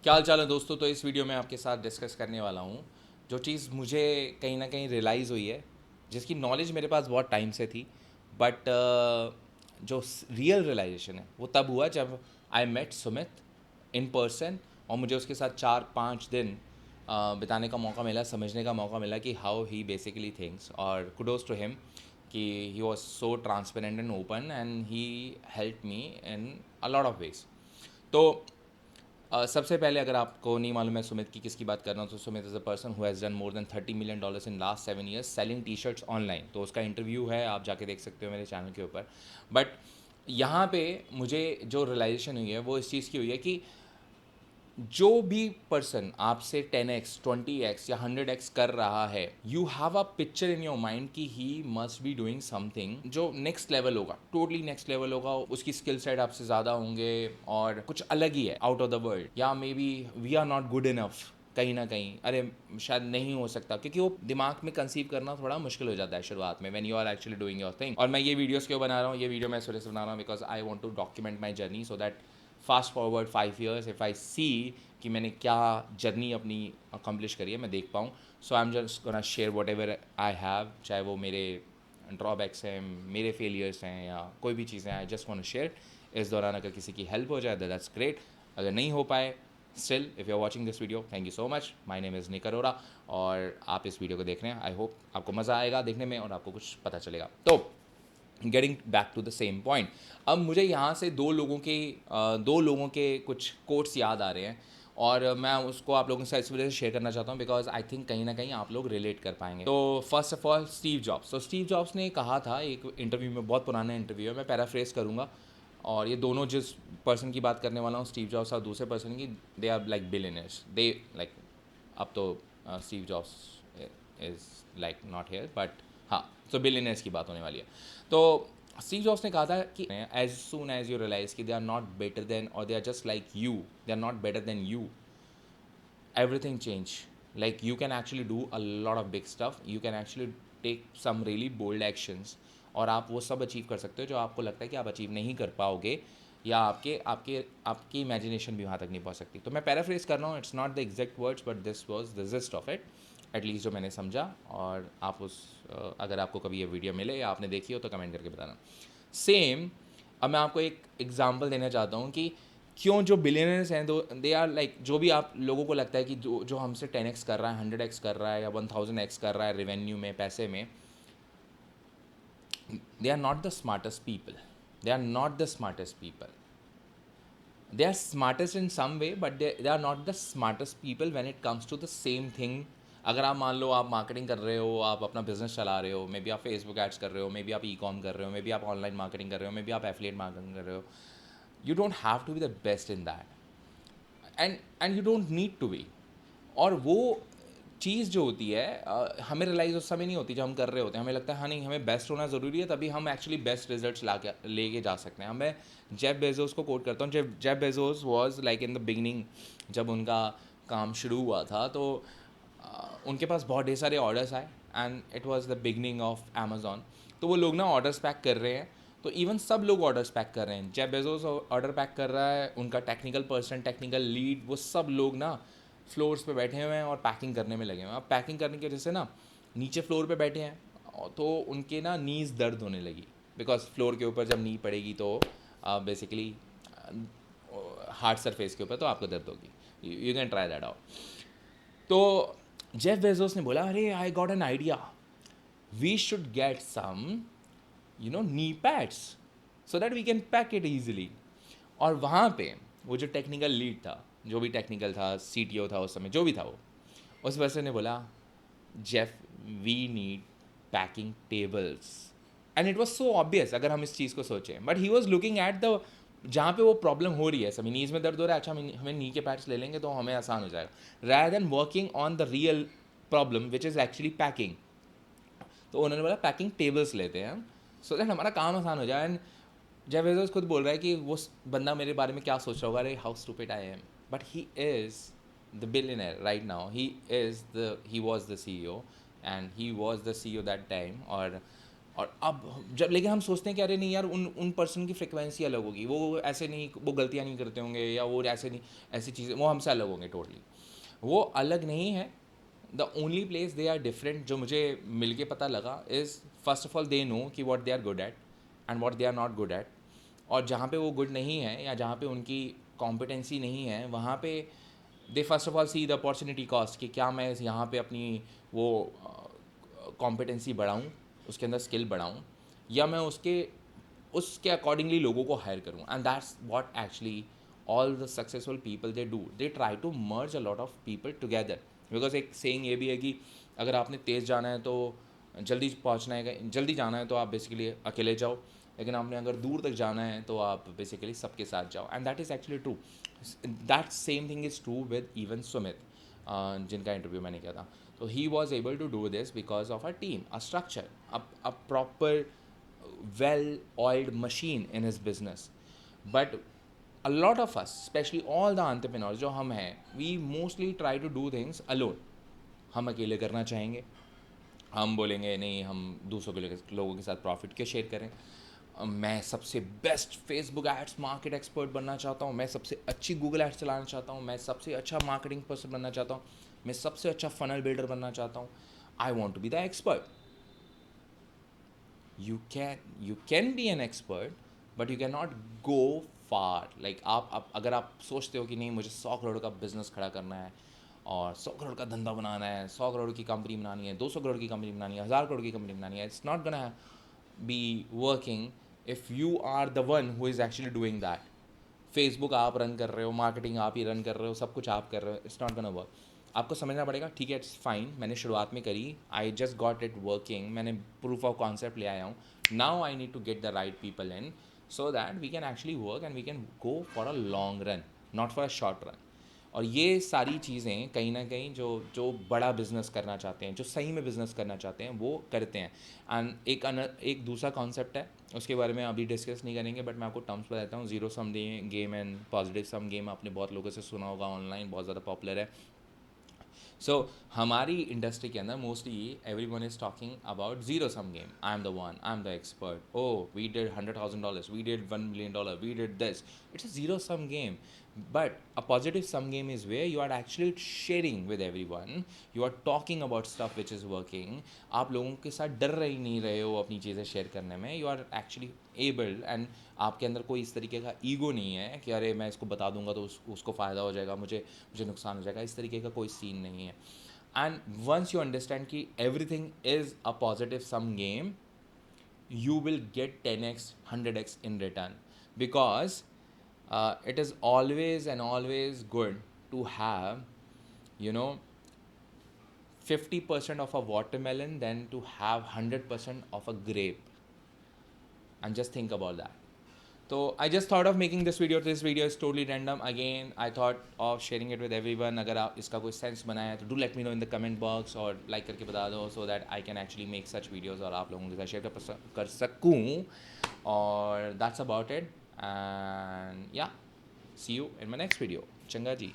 क्या हाल चाल है दोस्तों। तो इस वीडियो में आपके साथ डिस्कस करने वाला हूँ जो चीज़ मुझे कहीं ना कहीं रियलाइज़ हुई है, जिसकी नॉलेज मेरे पास बहुत टाइम से थी, बट जो रियल रियलाइजेशन है वो तब हुआ जब I met Sumit in person, और मुझे उसके साथ 4-5 दिन बिताने का मौका मिला, समझने का मौका मिला कि हाउ ही बेसिकली थिंक्स। और कुडोज टू हिम कि he was so transparent and open and he help me in a lot of ways. तो सबसे पहले अगर आपको नहीं मालूम है सुमित की किसकी बात कर रहा हूँ, तो Sumit is a person who has done more than $30 million in last 7 years selling T shirts online. तो उसका इंटरव्यू है, आप जाके देख सकते हो मेरे चैनल के ऊपर। बट यहाँ पे मुझे जो रियलाइजेशन हुई है वो इस चीज़ की हुई है कि जो भी पर्सन आपसे 10x 20x या 100x कर रहा है, you have a picture in your mind कि he must be doing something जो नेक्स्ट लेवल होगा, टोटली नेक्स्ट लेवल होगा। उसकी स्किल सेट आपसे ज़्यादा होंगे और कुछ अलग ही है, आउट ऑफ द वर्ल्ड। या maybe we are not good enough, कहीं ना कहीं अरे शायद नहीं हो सकता, क्योंकि वो दिमाग में कंसीव करना थोड़ा मुश्किल हो जाता है शुरुआत में when you are actually doing your thing. और मैं ये वीडियोस क्यों बना रहा हूँ, ये वीडियो मैं सुरेश बना रहा हूँ because I want to document my journey, so that fast forward 5 years if I see कि मैंने क्या जर्नी अपनी अकम्प्लिश करी है, मैं देख पाऊँ। So I am just gonna share whatever I have, चाहे वो मेरे ड्रॉबैक्स हैं, मेरे फेलियर्स हैं, या कोई भी चीज़ें, I just want to share. इस दौरान अगर किसी की हेल्प हो जाए दैट्स ग्रेट। अगर नहीं हो पाए, still if you are watching this video, thank you so much. My name is Nick Arora और आप इस वीडियो को देख रहे हैं। आई होप आपको मज़ा आएगा देखने में और आपको कुछ पता चलेगा। तो getting back to the same point, अब मुझे यहाँ से दो लोगों के कुछ कोट्स याद आ रहे हैं, और मैं उसको आप लोगों के साथ इस वजह से शेयर करना चाहता हूँ बिकॉज आई थिंक कहीं ना कहीं आप लोग रिलेट कर पाएंगे। तो first of all Steve jobs. तो स्टीव जॉब्स ने कहा था एक इंटरव्यू में, बहुत पुराना इंटरव्यू है, मैं पैराफ्रेज करूँगा। और ये दोनों जिस पर्सन की बात करने वाला हूँ, स्टीव जॉब्स और दूसरे पर्सन की, they are like billionaires, they like, अब तो Steve Jobs is like not here, but हाँ, तो बिलियनर्स की बात होने वाली है। तो स्टीव जॉब्स ने कहा था कि as soon as you realize कि they are not better than, और they are just like you, they are not better than you, everything change. Like you can actually do a lot of big stuff, you can actually take some really bold actions, और आप वो सब achieve कर सकते हो जो आपको लगता है कि आप अचीव नहीं कर पाओगे, या आपके आपके आपकी इमेजिनेशन भी वहाँ तक नहीं पहुँच सकती। तो मैं पैराफ्रेज कर रहा हूँ, it's not the exact words but this was the gist of it, at least जो मैंने समझा। और आप उस अगर आपको कभी ये वीडियो मिले या आपने देखी हो तो कमेंट करके बताना। सेम, अब मैं आपको एक एग्जांपल देना चाहता हूँ कि क्यों जो बिलियनर्स हैं, दो दे आर लाइक, जो भी आप लोगों को लगता है कि जो जो हमसे 10x कर रहा है, 100x कर रहा है, या 1000x कर रहा है रेवेन्यू में, पैसे में, they are not the smartest people, they are not the smartest people, they are smartest in some way but they are not the smartest people when it comes to the same thing. अगर आप मान लो आप marketing कर रहे हो, आप अपना business चला रहे हो, मे बी आप फेसबुक एड्स कर रहे हो, मे बी आप ई कॉम कर रहे हो, मे बी आप ऑनलाइन मार्केटिंग कर रहे हो, मे बी आप एफिलिएट मार्केटिंग कर रहे हो, you don't have to be the best in that, and you don't need to be। और वो चीज़ जो होती है हमें रियलाइज उस समय नहीं होती जब हम कर रहे होते हैं, हमें लगता है हाँ नहीं हमें बेस्ट होना ज़रूरी है, तभी हम एक्चुअली बेस्ट रिजल्ट्स ला के लेके जा सकते हैं। मैं जेफ बेजोस को कोट करता हूँ। Jeff Bezos was like in the beginning, जब उनका काम शुरू हुआ था तो उनके पास बहुत ढेर सारे ऑर्डर्स आए, and it was the beginning of Amazon. तो वो लोग ना ऑर्डर्स पैक कर रहे हैं, तो इवन सब लोग ऑर्डर्स पैक कर रहे हैं। जेफ बेजोस ऑर्डर पैक कर रहा है, उनका टेक्निकल पर्सन, टेक्निकल लीड, वो सब लोग ना फ्लोर्स पे बैठे हुए हैं और पैकिंग करने में लगे हुए हैं। अब पैकिंग करने की वजह से ना नीचे फ्लोर पे बैठे हैं, तो उनके ना नीज़ दर्द होने लगी, बिकॉज फ्लोर के ऊपर जब नी पड़ेगी तो बेसिकली हार्ड सरफेस के ऊपर तो आपको दर्द होगी। You can try that out. तो जेफ बेजोस ने बोला, अरे I got an idea, we should get some knee pads so that we can pack it easily. और वहाँ पे वो जो टेक्निकल लीड था, जो भी टेक्निकल था, सीटीओ था उस समय, जो भी था वो, उस पर्सन ने बोला, Jeff we need packing tables. And it was so obvious अगर हम इस चीज़ को सोचें, but he was looking at the, जहाँ पे वो प्रॉब्लम हो रही है, सभी नीज में दर्द हो रहा है, अच्छा हमें नी के पैड्स ले लेंगे तो हमें आसान हो जाएगा, rather than working on the real problem which is actually packing. तो उन्होंने बोला पैकिंग टेबल्स लेते हैं हम, सो दैट हमारा काम आसान हो जाए। एंड जेफ बेजोस खुद बोल रहा है कि वो बंदा मेरे बारे में क्या सोच रहा होगा, अरे how stupid I am, but he is the billionaire right now, he was the CEO, and he was the CEO that time. और और अब जब लेकिन हम सोचते हैं कि अरे नहीं यार, उन उन पर्सन की फ्रिक्वेंसी अलग होगी, वो ऐसे नहीं, वो गलतियाँ नहीं करते होंगे, या वो ऐसे नहीं, ऐसी चीज़ें वो हमसे अलग होंगे टोटली। वो अलग नहीं है। The only place they are different जो मुझे मिल के पता लगा इज़, first of all they know कि what they are good at and what they are not good at. और जहाँ पे वो गुड नहीं है या जहाँ पे उनकी कॉम्पिटेंसी नहीं है, वहाँ पे they first of all see the opportunity cost, कि क्या मैं यहाँ पे अपनी वो कॉम्पिटेंसी बढ़ाऊँ, उसके अंदर स्किल बढ़ाऊँ, या मैं उसके अकॉर्डिंगली लोगों को हायर करूँ। And that's what actually all the successful people they do, they try to merge a lot of people together. Because एक सेइंग ये भी है कि अगर आपने तेज़ जाना है तो जल्दी पहुंचना है, जल्दी जाना है तो आप बेसिकली अकेले जाओ, लेकिन आपने अगर दूर तक जाना है तो आप बेसिकली सबके साथ जाओ। And that is actually true. That same thing is true with even Sumit, जिनका इंटरव्यू मैंने किया था। तो he was able to do this because of a team, a structure, a proper well oiled machine in his business. But a lot of us, especially all the entrepreneurs जो हम हैं, we mostly try to do things alone. हम अकेले करना चाहेंगे, हम बोलेंगे नहीं हम दूसरों के लोगों के साथ प्रॉफिट क्यों शेयर करें, मैं सबसे best Facebook ads market expert बनना चाहता हूँ, मैं सबसे अच्छी गूगल एड्स चलाना चाहता हूँ, मैं सबसे अच्छा मार्केटिंग पर्सन बनना चाहता हूँ, मैं सबसे अच्छा फनल बिल्डर बनना चाहता हूँ, I want to be the expert. you can be an expert, but you cannot go far. Like आप अगर आप सोचते हो कि नहीं मुझे 100 करोड़ का बिजनेस खड़ा करना है और 100 करोड़ का धंधा बनाना है, 100 करोड़ की कंपनी बनानी है, 200 करोड़ की कंपनी बनानी है, 1000 करोड़ की कंपनी बनानी है, it's not gonna be working if you are the one who is actually doing that. Facebook आप रन कर रहे हो, मार्केटिंग आप ही रन कर रहे हो, सब कुछ आप कर रहे हो, इट्स नॉट गोना वर्क। आपको समझना पड़ेगा, ठीक है इट्स फाइन, मैंने शुरुआत में करी, I just got it working, मैंने प्रूफ ऑफ कॉन्सेप्ट ले आया हूँ, now I need to get the right people in so that we can actually work and we can go for a long run, not for a short run. और ये सारी चीज़ें कहीं ना कहीं जो जो बड़ा बिजनेस करना चाहते हैं, जो सही में बिजनेस करना चाहते हैं, वो करते हैं। एंड एक दूसरा कॉन्सेप्ट है, उसके बारे में अभी डिस्कस नहीं करेंगे, बट मैं आपको टर्म्स बताता हूँ, zero sum game and positive sum game. आपने बहुत लोगों से सुना होगा, ऑनलाइन बहुत ज़्यादा पॉपुलर है। सो हमारी इंडस्ट्री के अंदर mostly every one is talking about zero sum game, I am the one, I am the expert, oh we did $100,000, we did $1 million, we did this. It's a zero sum game, but a positive sum game is where you are actually sharing with everyone, you are talking about stuff which is working। आप लोगों के साथ डर रही नहीं रहे हो अपनी चीज़ें शेयर करने में, you are actually able, and आपके अंदर कोई इस तरीके का ईगो नहीं है कि अरे मैं इसको बता दूंगा तो उसको फ़ायदा हो जाएगा, मुझे नुकसान हो जाएगा, इस तरीके का कोई सीन नहीं है। एंड वंस यू अंडरस्टैंड कि everything is a positive sum game, you will get 10x 100x in return, because it is always and always good to have, you know, 50% of a watermelon than to have 100% of a grape. And just think about that. So I just thought of making this video. This video is totally random. Again, I thought of sharing it with everyone. अगर आप इसका कोई sense बनाया तो do let me know in the comment box और like करके बता दो, so that I can actually make such videos और आप लोगों के साथ शेयर कर सकूँ। और that's about it. And yeah, see you in my next video. चंगा जी।